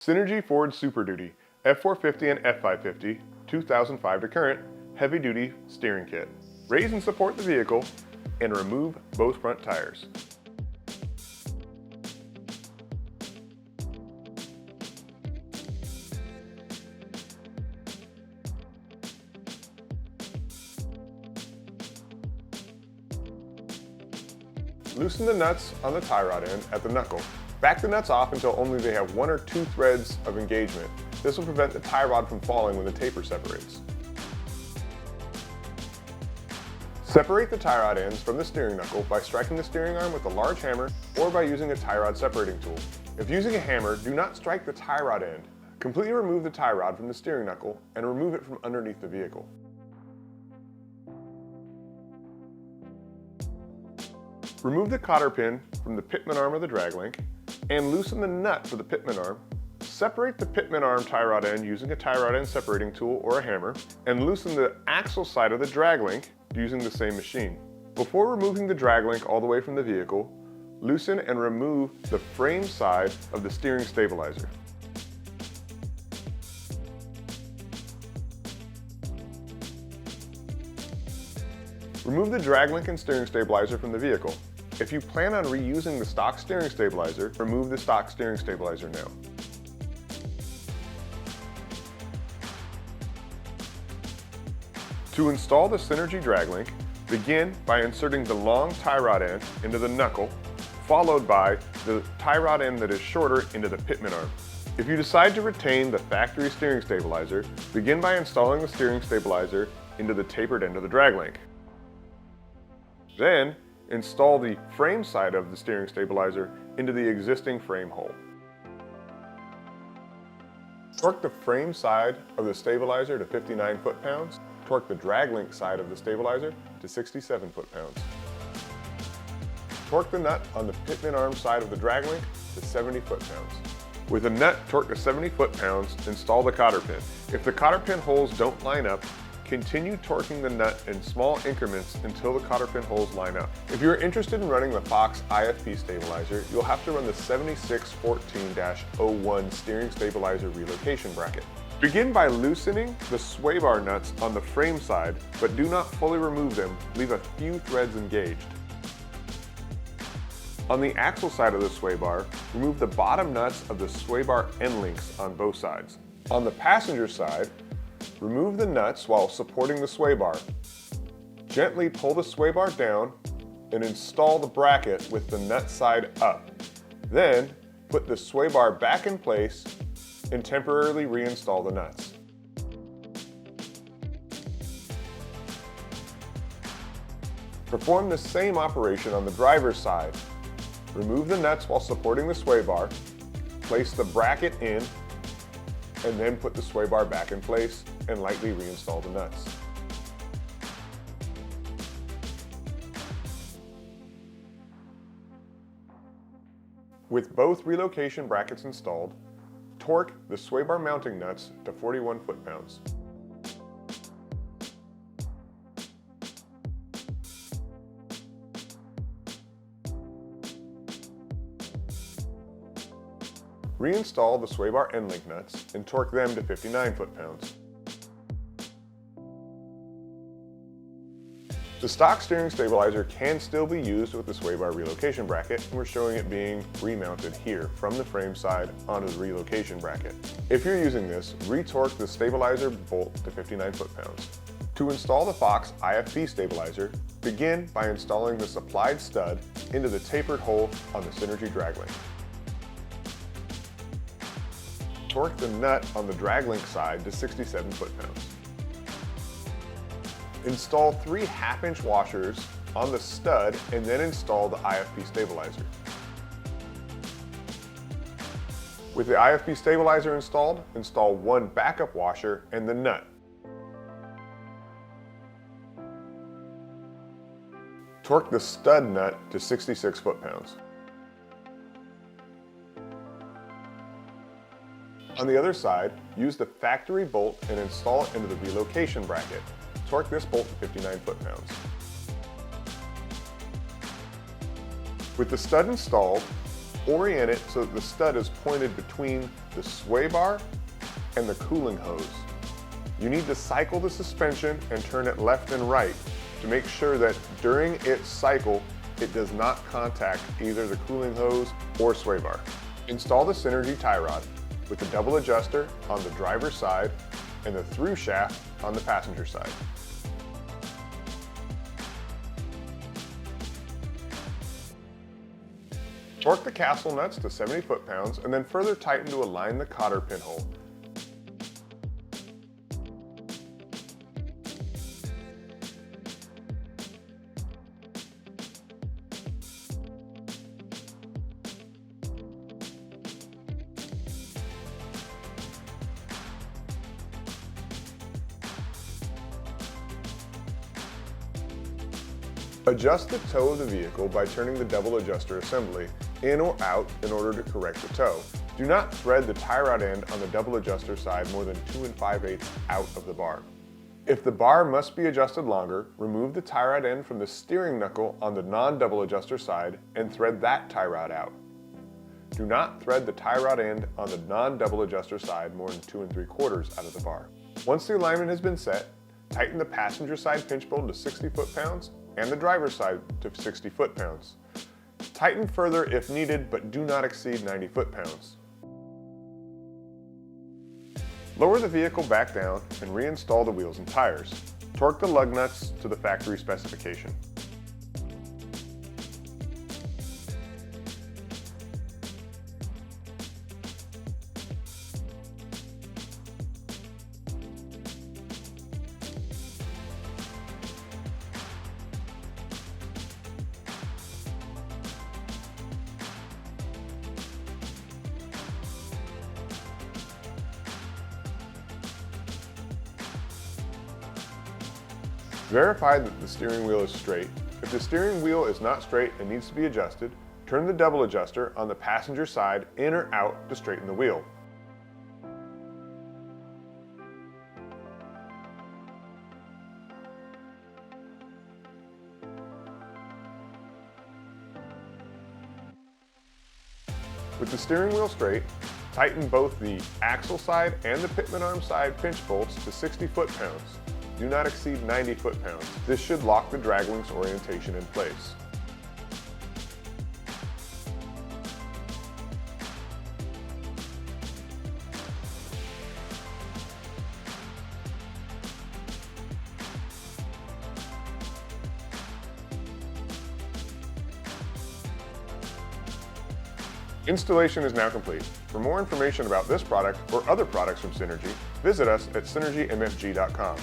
Synergy Ford Super Duty F-450 and F-550 2005 to current heavy-duty steering kit. Raise and support the vehicle and remove both front tires. Loosen the nuts on the tie rod end at the knuckle. Back the nuts off until only they have one or two threads of engagement. This will prevent the tie rod from falling when the taper separates. Separate the tie rod ends from the steering knuckle by striking the steering arm with a large hammer or by using a tie rod separating tool. If using a hammer, do not strike the tie rod end. Completely remove the tie rod from the steering knuckle and remove it from underneath the vehicle. Remove the cotter pin from the pitman arm of the drag link and loosen the nut for the pitman arm. Separate the pitman arm tie rod end using a tie rod end separating tool or a hammer and loosen the axle side of the drag link using the same machine. Before removing the drag link all the way from the vehicle, loosen and remove the frame side of the steering stabilizer. Remove the drag link and steering stabilizer from the vehicle. If you plan on reusing the stock steering stabilizer, remove the stock steering stabilizer now. To install the Synergy drag link, begin by inserting the long tie rod end into the knuckle, followed by the tie rod end that is shorter into the pitman arm. If you decide to retain the factory steering stabilizer, begin by installing the steering stabilizer into the tapered end of the drag link. Then, install the frame side of the steering stabilizer into the existing frame hole. Torque the frame side of the stabilizer to 59 foot-pounds. Torque the drag link side of the stabilizer to 67 foot-pounds. Torque the nut on the pitman arm side of the drag link to 70 foot-pounds. With a nut torqued to 70 foot-pounds, install the cotter pin. If the cotter pin holes don't line up, continue torquing the nut in small increments until the cotter pin holes line up. If you're interested in running the Fox IFP stabilizer, you'll have to run the 7614-01 steering stabilizer relocation bracket. Begin by loosening the sway bar nuts on the frame side, but do not fully remove them. Leave a few threads engaged. On the axle side of the sway bar, remove the bottom nuts of the sway bar end links on both sides. On the passenger side, remove the nuts while supporting the sway bar. Gently pull the sway bar down and install the bracket with the nut side up. Then, put the sway bar back in place and temporarily reinstall the nuts. Perform the same operation on the driver's side. Remove the nuts while supporting the sway bar, place the bracket in, and then put the sway bar back in place and lightly reinstall the nuts. With both relocation brackets installed, torque the sway bar mounting nuts to 41 foot-pounds. Reinstall the sway bar end link nuts and torque them to 59 foot-pounds. The stock steering stabilizer can still be used with the sway bar relocation bracket, and we're showing it being remounted here from the frame side onto the relocation bracket. If you're using this, retorque the stabilizer bolt to 59 foot-pounds. To install the Fox IFP stabilizer, begin by installing the supplied stud into the tapered hole on the Synergy drag link. Torque the nut on the drag link side to 67 foot-pounds. Install 3 half-inch washers on the stud and then install the IFP stabilizer. With the IFP stabilizer installed, install 1 backup washer and the nut. Torque the stud nut to 66 foot-pounds. On the other side, use the factory bolt and install it into the relocation bracket. Torque this bolt to 59 foot-pounds. With the stud installed, Orient it so that the stud is pointed between the sway bar and the cooling hose. You need to cycle the suspension and turn it left and right to make sure that during its cycle, it does not contact either the cooling hose or sway bar. Install the Synergy tie rod with the double adjuster on the driver's side and the through shaft on the passenger side. Torque the castle nuts to 70 foot-pounds and then further tighten to align the cotter pinhole. Adjust the toe of the vehicle by turning the double adjuster assembly in or out in order to correct the toe. Do not thread the tie rod end on the double adjuster side more than 2 5/8 out of the bar. If the bar must be adjusted longer, remove the tie rod end from the steering knuckle on the non-double adjuster side and thread that tie rod out. Do not thread the tie rod end on the non-double adjuster side more than 2 3/4 out of the bar. Once the alignment has been set, tighten the passenger side pinch bolt to 60 foot-pounds and the driver's side to 60 foot-pounds. Tighten further if needed, but do not exceed 90 foot-pounds. Lower the vehicle back down and reinstall the wheels and tires. Torque the lug nuts to the factory specification. Verify that the steering wheel is straight. If the steering wheel is not straight and needs to be adjusted, turn the double adjuster on the passenger side in or out to straighten the wheel. With the steering wheel straight, tighten both the axle side and the pitman arm side pinch bolts to 60 foot-pounds. Do not exceed 90 foot-pounds. This should lock the drag links orientation in place. Installation is now complete. For more information about this product or other products from Synergy, visit us at synergymfg.com.